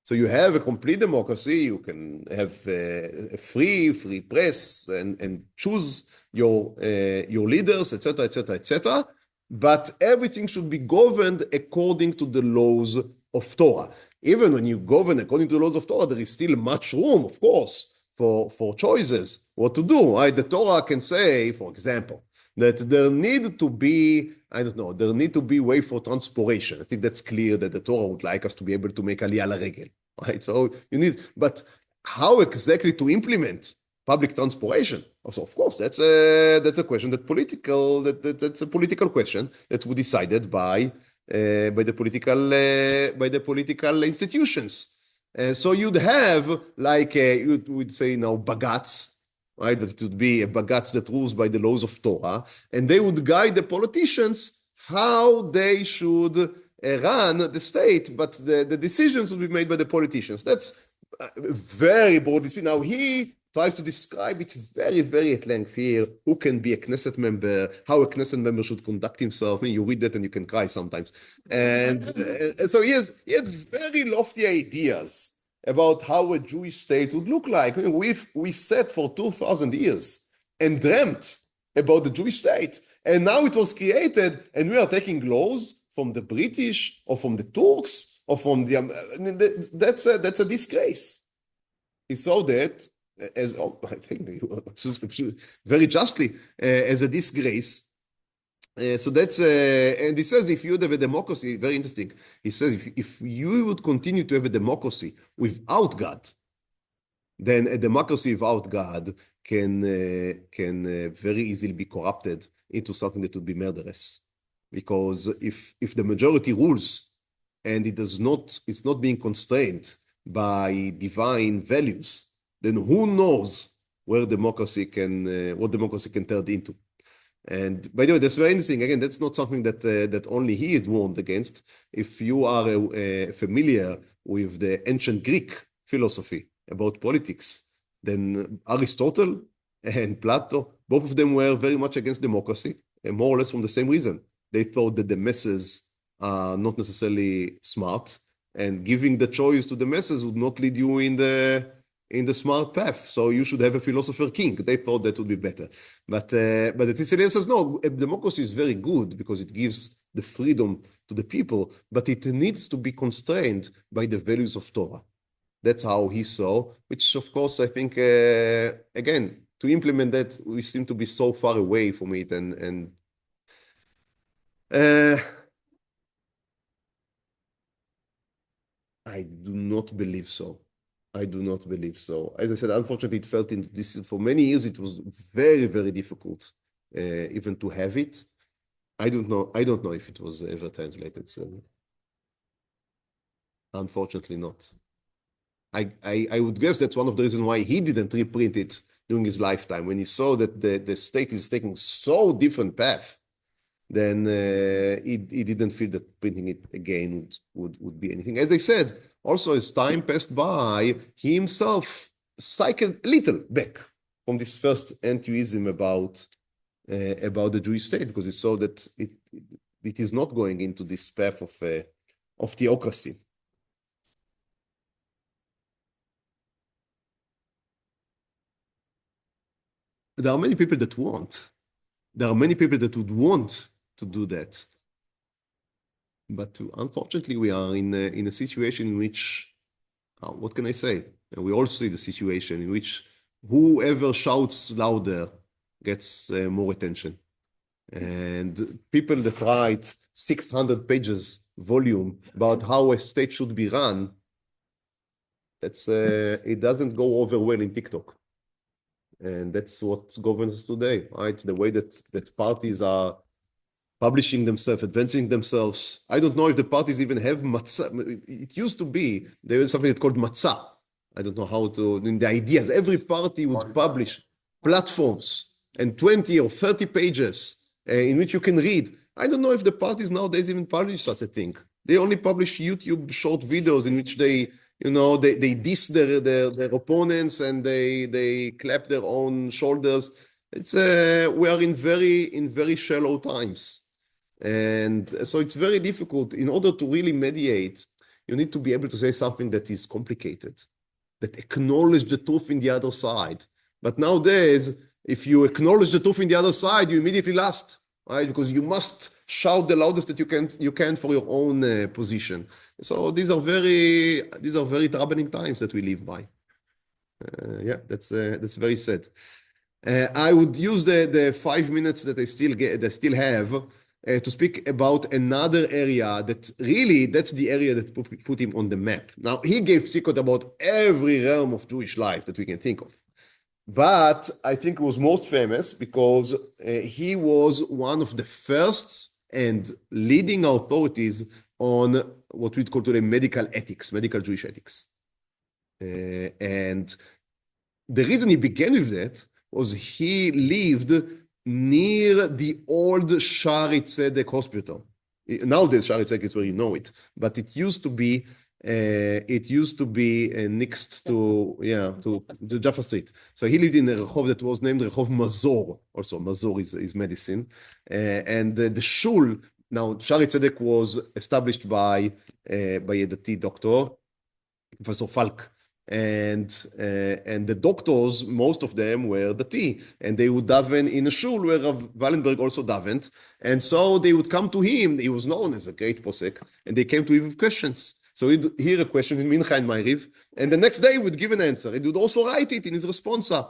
So you have a complete democracy, you can have a free press and choose your leaders, etc., etc., etc. But everything should be governed according to the laws of Torah. Even when you govern according to the laws of Torah, there is still much room, of course, for choices, what to do, right? The Torah can say, for example, that there need to be, there need to be way for transportation. I think that's clear that the Torah would like us to be able to make aliyah regel, right? So you need, but how exactly to implement public transportation? Also, of course, that's a question that's a political question that will be decided by the political institutions. So you'd have like you would say now bagatz, right? That it would be a bagatz that rules by the laws of Torah, and they would guide the politicians how they should run the state, but the decisions would be made by the politicians. That's very broadly speaking. Now he tries to describe it very, very at length here. Who can be a Knesset member? How a Knesset member should conduct himself? I mean, you read that and you can cry sometimes. And so he had very lofty ideas about how a Jewish state would look like. I mean, we sat for 2,000 years and dreamt about the Jewish state. And now it was created, and we are taking laws from the British or from the Turks or from the... I mean, that's a disgrace. He saw that as, I think very justly, as a disgrace. So that's, and he says if you have a democracy, very interesting, he says if you would continue to have a democracy without God, then a democracy without God can very easily be corrupted into something that would be murderous. Because if the majority rules and it's not being constrained by divine values, then who knows what democracy can turn into. And by the way, that's very interesting. Again, that's not something that only he had warned against. If you are familiar with the ancient Greek philosophy about politics, then Aristotle and Plato, both of them were very much against democracy, and more or less from the same reason. They thought that the masses are not necessarily smart, and giving the choice to the masses would not lead you in the smart path. So you should have a philosopher king. They thought that would be better. But the Tzitz says, no, democracy is very good because it gives the freedom to the people, but it needs to be constrained by the values of Torah. That's how he saw, which of course, I think, again, to implement that, we seem to be so far away from it. And I do not believe so. I do not believe so. As I said, unfortunately, it felt in this for many years. It was very, very difficult, even to have it. I don't know if it was ever translated. So unfortunately, not. I would guess that's one of the reasons why he didn't reprint it during his lifetime. When he saw that the state is taking so different path, then he didn't feel that printing it again would be anything. As I said, also as time passed by, he himself cycled a little back. from this first enthusiasm about the Jewish state, because it saw that it is not going into this path of theocracy. There are many people that want. There are many people that would want to do that. But unfortunately, we are in a situation in which, what can I say? We all see the situation in which whoever shouts louder gets more attention. And people that write 600 pages volume about how a state should be run, it doesn't go over well in TikTok. And that's what governs today, right? The way that parties are publishing themselves, advancing themselves. I don't know if the parties even have matzah. It used to be, there was something called matzah. I don't know how to, in the ideas, every party would publish platforms and 20 or 30 pages in which you can read. I don't know if the parties nowadays even publish such a thing. They only publish YouTube short videos in which they diss their opponents and they clap their own shoulders. We are in very shallow times. And so it's very difficult. In order to really mediate, you need to be able to say something that is complicated, that acknowledge the truth in the other side. But nowadays, if you acknowledge the truth in the other side, you immediately lost, right? Because you must shout the loudest that you can for your own position. So these are very troubling times that we live by. Yeah, that's very sad. I would use the 5 minutes that I still have to speak about another area that really, that's the area that put him on the map. Now, he gave psikot about every realm of Jewish life that we can think of. But I think he was most famous because he was one of the first and leading authorities on what we'd call today medical ethics, medical Jewish ethics. And the reason he began with that was he lived near the old Shaare Zedek hospital. Nowadays, Shaare Zedek is where you know it, but it used to be next to Jaffa Street. So he lived in a rehov that was named Rehov Mazor. Also, Mazor is medicine, and the shul. Now, Shaare Zedek was established by a Dati doctor, Professor Falk. And the doctors, most of them were Dati, and they would daven in a shul where Waldenberg also davened. And so they would come to him. He was known as a great posek, and they came to him with questions. So he'd hear a question in Mincha and Ma'ariv, and the next day he would give an answer. He would also write it in his responsa.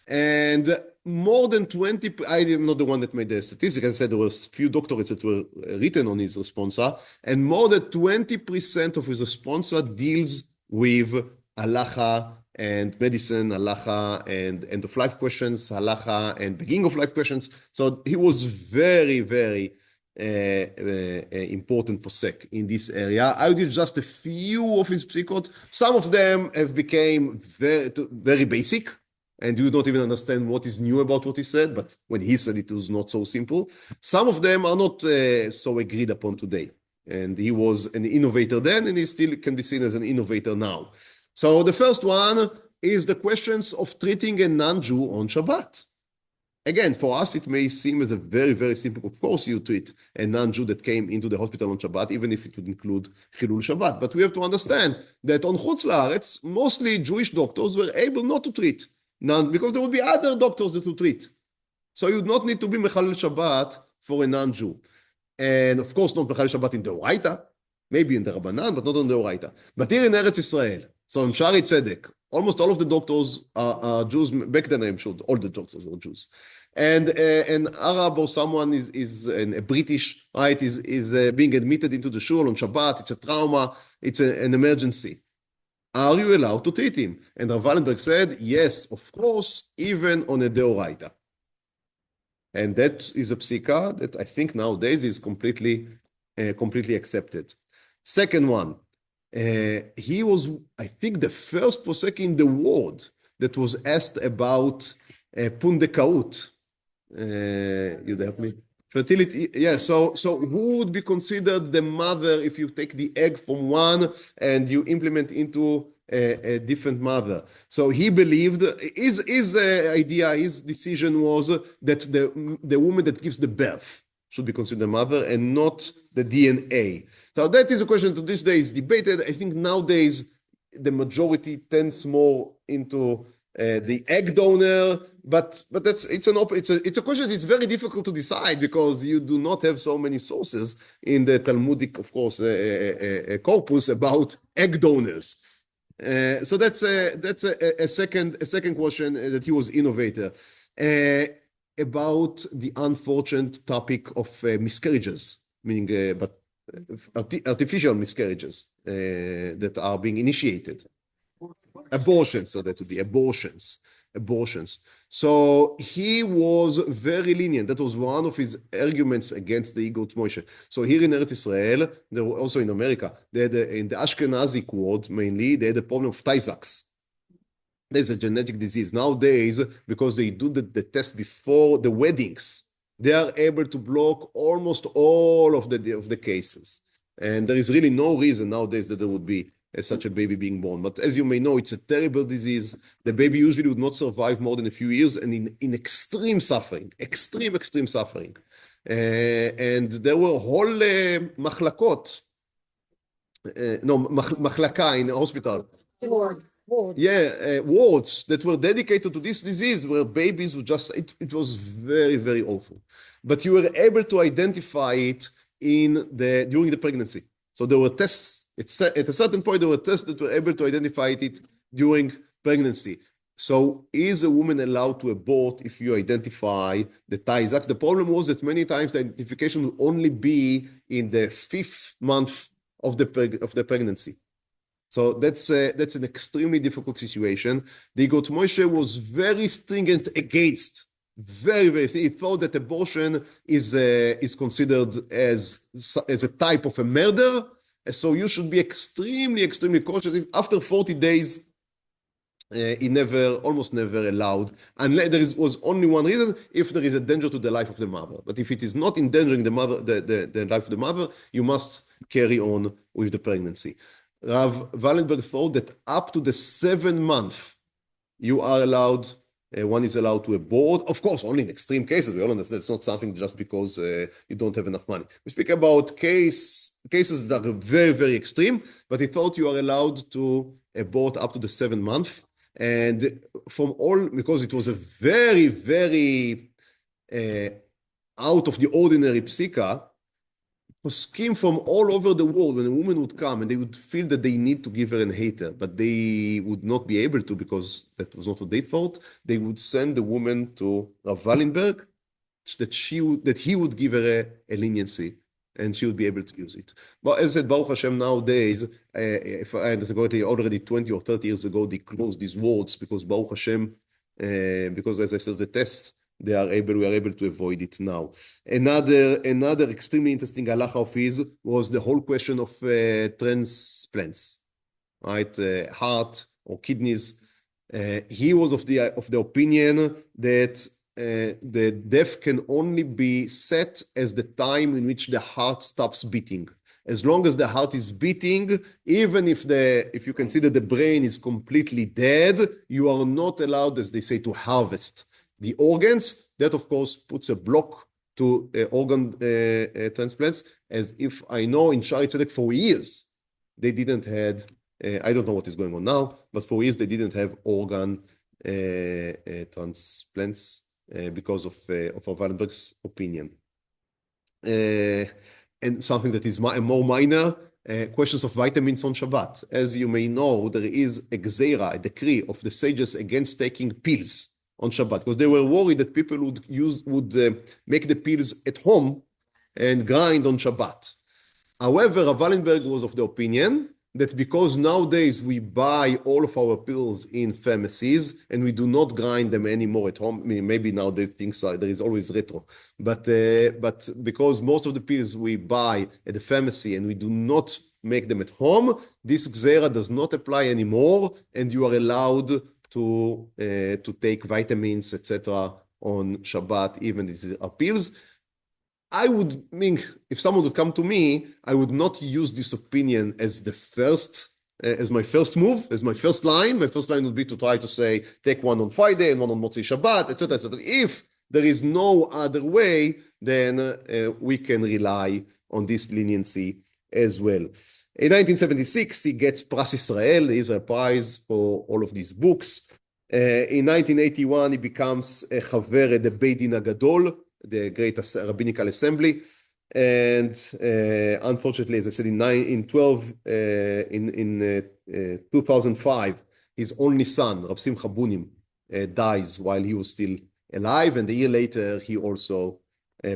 And more than 20, I am not the one that made the statistics. I said there were few doctorates that were written on his responsa, and more than 20% of his responsa deals with halacha and medicine, halacha and end-of-life questions, halacha and beginning-of-life questions. So he was very, very important posek in this area. I will give just a few of his psikot. Some of them have become very basic, and you don't even understand what is new about what he said, but when he said it was not so simple. Some of them are not so agreed upon today. And he was an innovator then, and he still can be seen as an innovator now. So the first one is the questions of treating a non-Jew on Shabbat. Again, for us, it may seem as a very, very simple. Of course, you treat a non-Jew that came into the hospital on Shabbat, even if it would include Chilul Shabbat. But we have to understand that on Chutz La'aretz, mostly Jewish doctors were able not to treat because there would be other doctors that would treat. So you would not need to be Mechalel Shabbat for a non-Jew. And of course, not Mechalel Shabbat in the Oraita, maybe in the Rabbanan, but not in the Oraita. But here in Eretz Israel, so in Shaare Zedek, almost all of the doctors are Jews. Back then, I'm sure all the doctors were Jews. And an Arab or someone is a British, right, is being admitted into the shul on Shabbat. It's a trauma. It's an emergency. Are you allowed to treat him? And Rav Waldenberg said, yes, of course, even on a deoraita. And that is a psika that I think nowadays is completely accepted. Second one. He was, I think, the first posek in the world that was asked about pundekaut. You'd help me? Fertility, yeah. So who would be considered the mother if you take the egg from one and you implement into a different mother? So he believed his idea, his decision was that the woman that gives the birth should be considered mother and not the DNA. So that is a question to this day is debated. I think nowadays the majority tends more into the egg donor, but it's a question that's very difficult to decide because you do not have so many sources in the Talmudic, of course, corpus about egg donors. So that's a second question that he was innovator about the unfortunate topic of miscarriages, meaning but artificial miscarriages that are being initiated. Abortions, so that would be abortions. So he was very lenient. That was one of his arguments against the ego Moshe. So here in Eretz Israel, there were also in America, they had in the Ashkenazi world mainly, they had a problem of Tay-Sachs. There's a genetic disease. Nowadays, because they do the test before the weddings, they are able to block almost all of the cases. And there is really no reason nowadays that there would be such a baby being born. But as you may know, it's a terrible disease. The baby usually would not survive more than a few years and in extreme suffering, extreme suffering. And there were whole machlakot, machlaka in a hospital. Wards. Yeah, wards that were dedicated to this disease where babies would just, it was very, very awful. But you were able to identify it during the pregnancy. So there were tests. At a certain point, there were tests that were able to identify it during pregnancy. So is a woman allowed to abort if you identify the Tay-Sachs? The problem was that many times the identification will only be in the 5th month of the pregnancy. So that's an extremely difficult situation. The Got Moshe was very stringent against, very. He thought that abortion is considered as a type of a murder. So you should be extremely cautious. After 40 days, he almost never allowed, unless there was only one reason, if there is a danger to the life of the mother. But if it is not endangering the life of the mother, you must carry on with the pregnancy. Rav Waldenberg thought that up to the 7th month, you are allowed, one is allowed to abort. Of course, only in extreme cases. We all understand it's not something just because you don't have enough money. We speak about cases that are very extreme, but he thought you are allowed to abort up to the 7th month. And because it was a very out of the ordinary psika, poskim from all over the world, when a woman would come and they would feel that they need to give her an hater, but they would not be able to because that was not what they thought, they would send the woman to Rav Waldenberg that he would give her a leniency and she would be able to use it. But as I said, Baruch Hashem, nowadays, if I understand correctly, already 20 or 30 years ago, they closed these wards because Baruch Hashem, because as I said, the tests, we are able to avoid it now. Another extremely interesting halacha of his was the whole question of transplants, right? Heart or kidneys. He was of the opinion that the death can only be set as the time in which the heart stops beating. As long as the heart is beating, even if you consider the brain is completely dead, you are not allowed, as they say, to harvest the organs. That, of course, puts a block to organ transplants, as if I know in Shaarei Tzedek for years, they didn't have, I don't know what is going on now, but for years they didn't have organ transplants because of Waldenberg's opinion. And something that is more minor, questions of vitamins on Shabbat. As you may know, there is a gzeira, a decree of the sages against taking pills on Shabbat, because they were worried that people would make the pills at home and grind on Shabbat. However, Rav Waldenberg was of the opinion that because nowadays we buy all of our pills in pharmacies and we do not grind them anymore at home, I mean, maybe now they think so, there is always retro, but because most of the pills we buy at the pharmacy and we do not make them at home, this gzeira does not apply anymore, and you are allowed to take vitamins, etc., on Shabbat, even if these are pills. I would mean, if someone would come to me, I would not use this opinion as the first, as my first move, as my first line. My first line would be to try to say, take one on Friday and one on Motzei Shabbat, etc. etc. If there is no other way, then we can rely on this leniency as well. In 1976, he gets Pras Israel, the Israel Prize, for all of these books. In 1981, he becomes a Chaver at the Beit Din Hagadol, the great rabbinical assembly. And unfortunately, as I said, in 2005, his only son, Rav Simcha Bunim, dies while he was still alive. And a year later, he also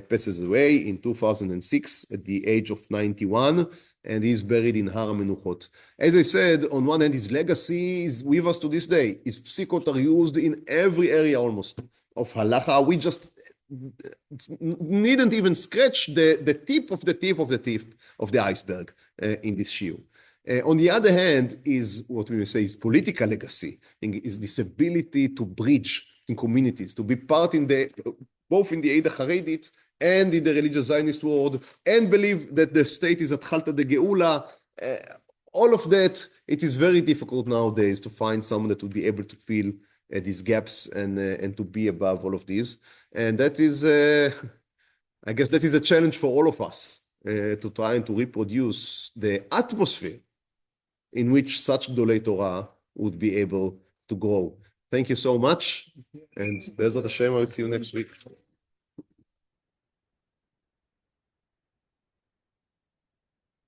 passes away in 2006 at the age of 91, and he's buried in Har HaMenuchot. As I said, on one hand, his legacy is with us to this day. His psikot are used in every area almost of halacha. We just needn't even scratch the tip of the tip of the tip of the iceberg in this shiur. On the other hand, is what we may say is political legacy, is this ability to bridge in communities, to be part in the both in the Eida Haredit and in the religious Zionist world, and believe that the state is Atchalta de Geula. All of that, it is very difficult nowadays to find someone that would be able to fill these gaps and to be above all of these. And that is, I guess that is a challenge for all of us, to try and to reproduce the atmosphere in which such Gdolei Torah would be able to grow. Thank you so much, and Be'ezrat Hashem, I will see you next week.